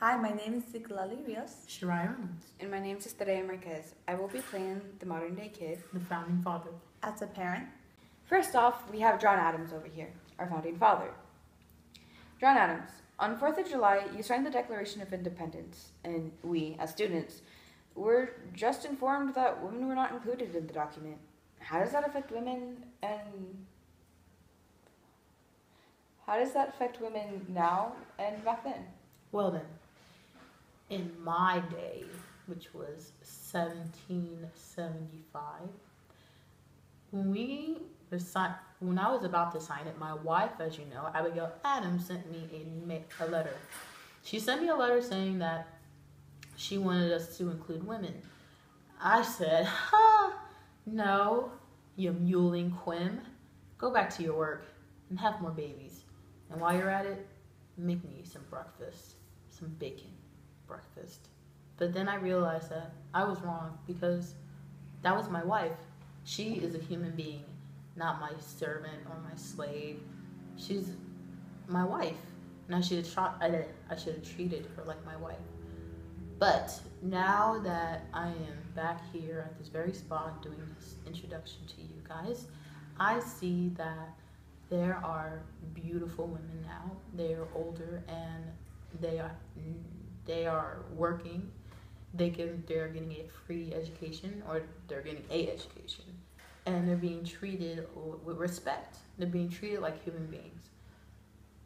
Hi, my name is Citlali Rios. Shirai Reynolds, And my name is Estrella Marquez. I will be playing the modern day kid. the founding father. As a parent, First off, we have John Adams over here, our founding father. John Adams, on 4th of July, you signed the Declaration of Independence, and we, as students, were just informed that women were not included in the document. How does that affect women, and how does that affect women now and back then? Well then, in my day, which was 1775, when I was about to sign it, my wife, as you know, Abigail Adams, sent me a letter. She sent me a letter saying that she wanted us to include women. I said, no, you muling quim. Go back to your work and have more babies. And while you're at it, make me some breakfast, some bacon breakfast. But then I realized that I was wrong because that was my wife. She is a human being, not my servant or my slave. She's my wife, and I should have treated her like my wife. But now that I am back here at this very spot doing this introduction to you guys, I see that there are beautiful women now. They are older and they are working. They're getting a free education, or they're getting a education, and they're being treated with respect. They're being treated like human beings.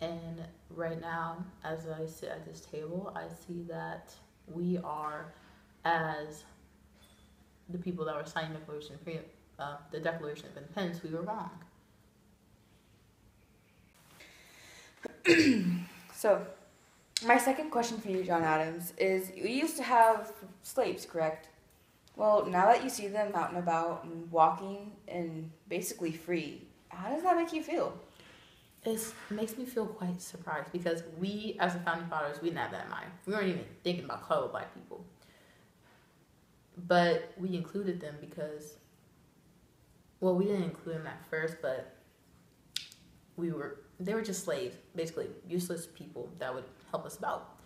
And right now, as I sit at this table, I see that we are, as the people that were signing the Declaration of Independence, we were wrong. So, my second question for you, John Adams, is you used to have slaves, correct? Well, now that you see them out and about and walking and basically free, how does that make you feel? It makes me feel quite surprised because we, as the founding fathers, we didn't have that in mind. We weren't even thinking about color black people. But we included them because, well, we didn't include them at first, but they were just slaves, basically useless people that would help us about.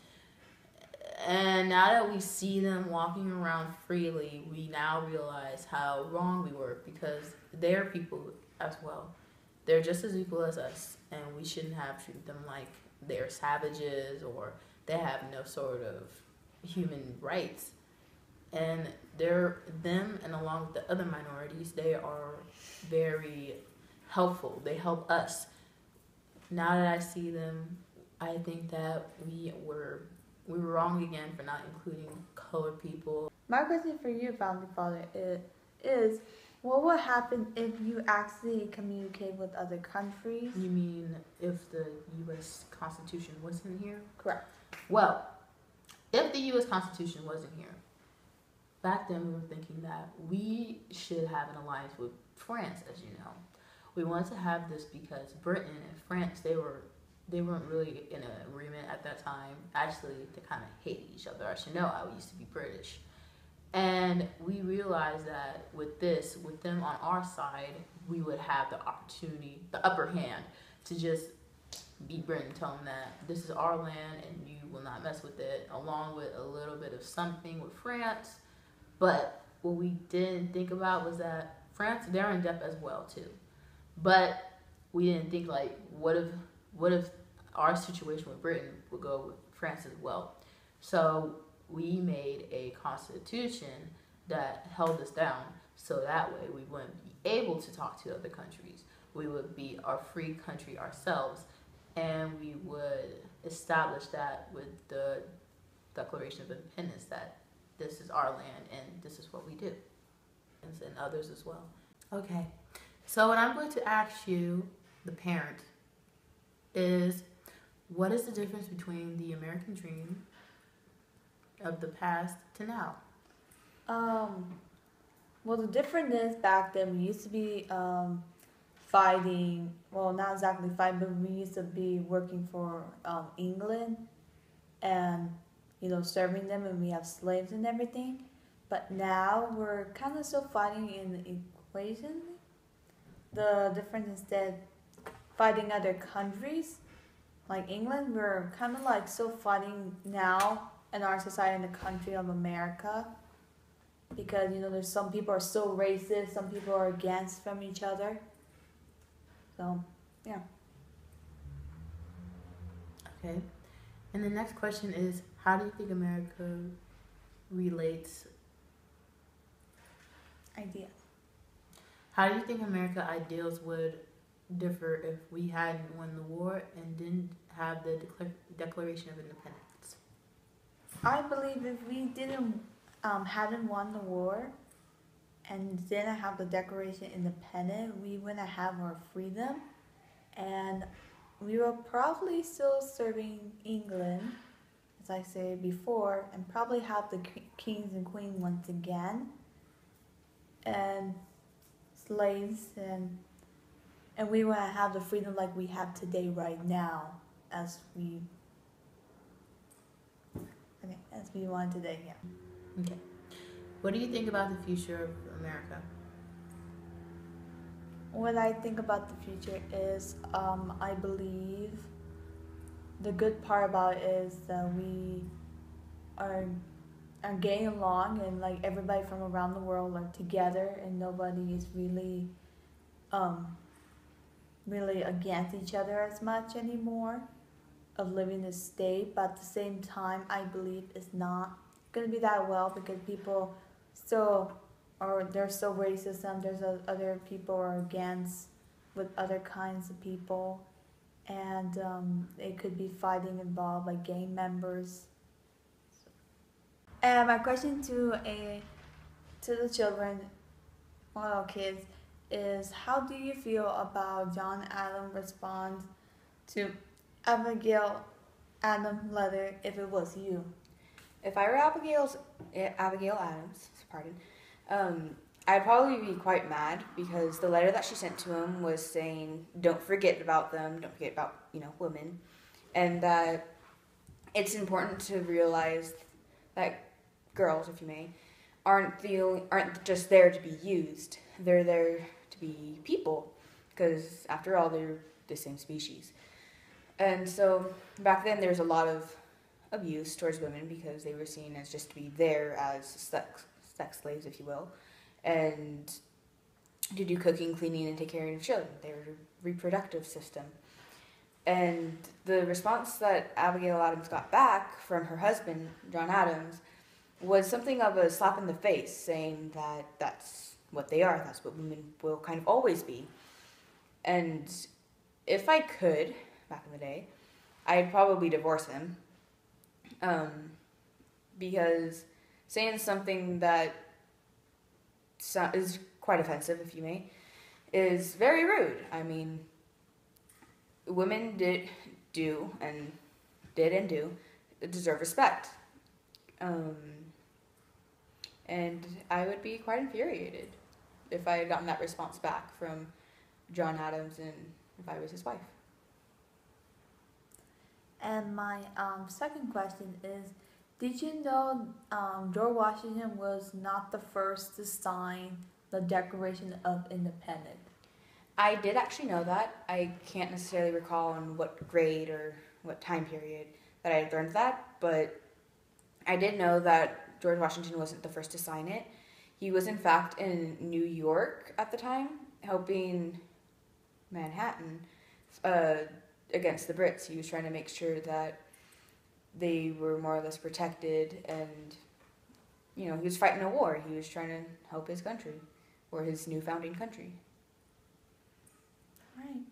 And now that we see them walking around freely, we now realize how wrong we were because they're people as well. They're just as equal as us, and we shouldn't have treated them like they're savages or they have no sort of human rights. And them and along with the other minorities, they are very helpful. They help us. Now that I see them, I think that we were wrong again for not including colored people. my question for you, founding father, is what would happen if you actually communicate with other countries? You mean if the U.S. Constitution wasn't here? Correct. Well, if the U.S. Constitution wasn't here, back then we were thinking that we should have an alliance with France, as you know. We wanted to have this because Britain and France, they weren't really in an agreement at that time. Actually, they kind of hated each other. As you know, I used to be British. And we realized that with them on our side, we would have the opportunity, the upper hand, to just beat Britain, tell them that this is our land and you will not mess with it, along with a little bit of something with France. But what we didn't think about was that France, they're in debt as well too. But we didn't think like, what if our situation with Britain would go with France as well? So we made a constitution that held us down, so that way we wouldn't be able to talk to other countries. We would be our free country ourselves, and we would establish that with the Declaration of Independence that this is our land and this is what we do, and others as well. Okay. So what I'm going to ask you, the parent, is what is the difference between the American dream of the past to now? Well, the difference is back then we used to be fighting. Well, not exactly fighting, but we used to be working for England, and serving them, and we have slaves and everything. But now we're kind of still fighting in the equation. The difference instead fighting other countries like England, we're kind of like still fighting now in our society in the country of America, because there's some people are still racist, some people are against from each other. So yeah. Okay. And the next question is, how do you think America relates? Idea. How do you think America ideals would differ if we hadn't won the war and didn't have the Declaration of Independence? I believe if we didn't hadn't won the war and didn't have the Declaration of Independence, we wouldn't have our freedom, and we were probably still serving England, as I said before, and probably have the kings and queens once again, and slaves, and we wouldn't have the freedom like we have today right now, as we want today. Yeah. Okay. What do you think about the future of America? What I think about the future is, I believe the good part about it is that we are getting along, and like everybody from around the world are together, and nobody is really against each other as much anymore of living this state. But at the same time, I believe it's not going to be that well, because people still there's still racism, there's other people are against with other kinds of people, and it could be fighting involved, like gang members. And my question to the children, well, kids, is how do you feel about John Adams' response to Abigail Adams' letter if it was you? If I were Abigail Adams, pardon, I'd probably be quite mad, because the letter that she sent to him was saying, don't forget about them, don't forget about, women, and that it's important to realize that girls, if you may, aren't just there to be used. They're there to be people, because after all, they're the same species. And so back then, there's a lot of abuse towards women, because they were seen as just to be there as sex slaves, if you will, and to do cooking, cleaning, and take care of children. They were a reproductive system. And the response that Abigail Adams got back from her husband, John Adams, was something of a slap in the face, saying that that's what they are, that's what women will kind of always be. And if I could, back in the day, I'd probably divorce him, because saying something that is quite offensive, if you may, is very rude. I mean, women did and do deserve respect. And I would be quite infuriated if I had gotten that response back from John Adams, and if I was his wife. And my second question is, did you know George Washington was not the first to sign the Declaration of Independence? I did actually know that. I can't necessarily recall in what grade or what time period that I had learned that, but I did know that George Washington wasn't the first to sign it. He was, in fact, in New York at the time, helping Manhattan against the Brits. He was trying to make sure that they were more or less protected, and, he was fighting a war. He was trying to help his country, or his new founding country. Right.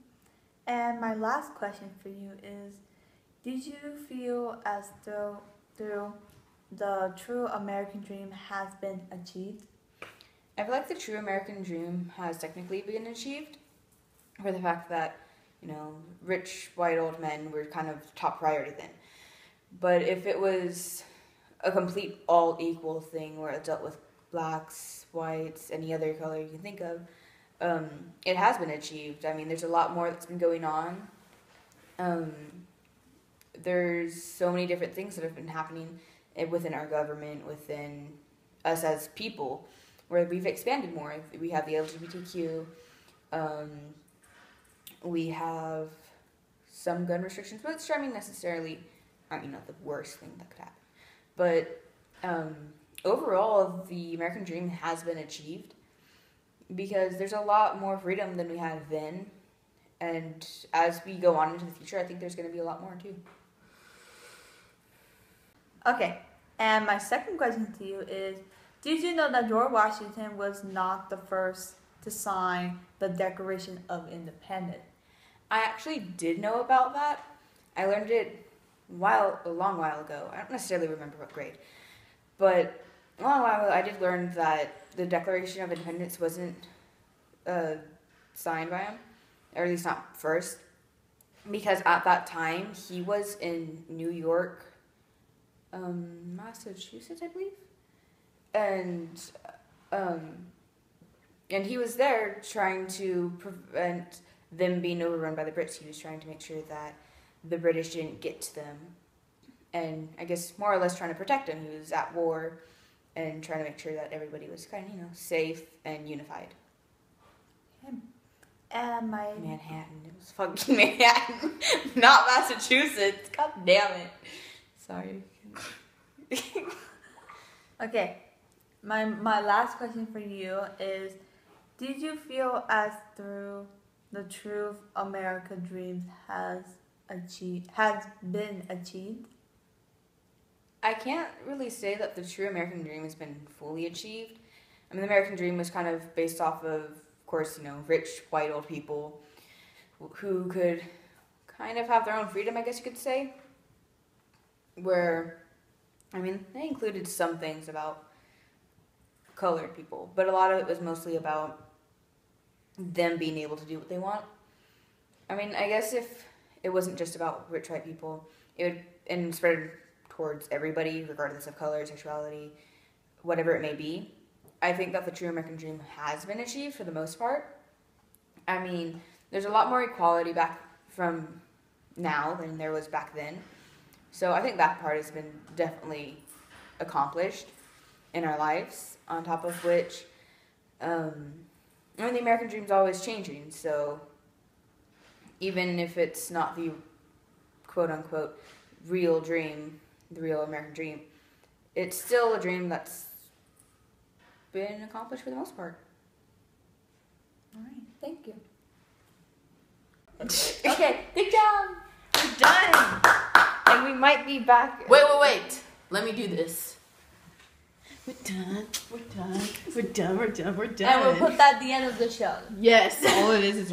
And my last question for you is, did you feel as though the true American dream has been achieved? I feel like the true American dream has technically been achieved, for the fact that, rich white old men were kind of top priority then. But if it was a complete all equal thing where it dealt with blacks, whites, any other color you can think of, it has been achieved. I mean, there's a lot more that's been going on. There's so many different things that have been happening within our government, within us as people, where we've expanded more. We have the LGBTQ. We have some gun restrictions, but it's necessarily, not the worst thing that could happen. But overall, the American dream has been achieved because there's a lot more freedom than we had then. And as we go on into the future, I think there's going to be a lot more too. Okay, and my second question to you is, did you know that George Washington was not the first to sign the Declaration of Independence? I actually did know about that. I learned it a long while ago. I don't necessarily remember what grade. But a long while ago, I did learn that the Declaration of Independence wasn't signed by him, or at least not first, because at that time, he was in New York, Massachusetts, I believe. And he was there trying to prevent them being overrun by the Brits. He was trying to make sure that the British didn't get to them. And I guess more or less trying to protect them. He was at war and trying to make sure that everybody was kind of, safe and unified. And my Manhattan. It was fucking Manhattan. Not Massachusetts. God damn it. Sorry. Okay, my last question for you is, did you feel as through the true American dream has been achieved? I can't really say that the true American dream has been fully achieved. I mean, the American dream was kind of based off of course, rich white old people who could kind of have their own freedom, I guess you could say. Where, they included some things about colored people, but a lot of it was mostly about them being able to do what they want. I guess if it wasn't just about rich white people, it would spread towards everybody, regardless of color, sexuality, whatever it may be. I think that the true American dream has been achieved for the most part. There's a lot more equality back from now than there was back then. So I think that part has been definitely accomplished in our lives, on top of which, the American dream's always changing, so even if it's not the quote-unquote real dream, the real American dream, it's still a dream that's been accomplished for the most part. All right, thank you. Okay, good job. We're done. And we might be back. Wait. Let me do this. We're done. We're done. We're done. We're done. We're done. And we'll put that at the end of the show. Yes. All it is